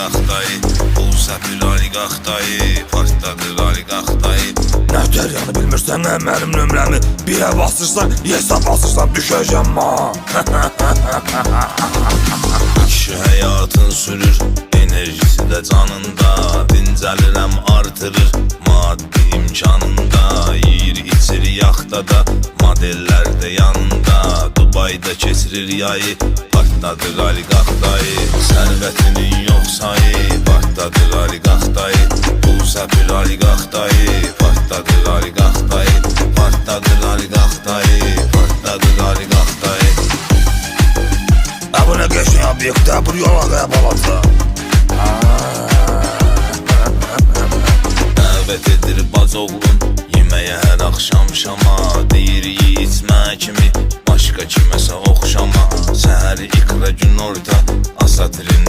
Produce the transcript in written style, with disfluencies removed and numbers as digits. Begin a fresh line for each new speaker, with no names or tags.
qaxtayı, bu səfir Ali qaxtayı, partladır Ali qaxtayı.
Nə dəryanı bilmirsən, nə mənim nömrəmi, birə basırsan, hesab basırsan, düşəcəm ha.
Kişi həyatın sürür, enerjisi də canında, dincəlirəm artırır, maddi imkanında. Yiyir içir yaxtada, modellər də yanında, Dubayda keçirir yayı, partladır Ali qaxtayı. Sərvətinin yox sayı, partladır Ali qaxtayı, bu səfir Ali qaxtayı, partladır Ali qaxtayı, partladır Ali qaxtayı, partladır Ali qaxtayı.
Bu nə qəşəng obyektə, bu yola qəbalata.
Dəvət edir baz oğlun, yeməyə hər axşam şama, deyir içmə kimi, başqa kiməsə oxşama. Səhəri iqra gün orta, asatirin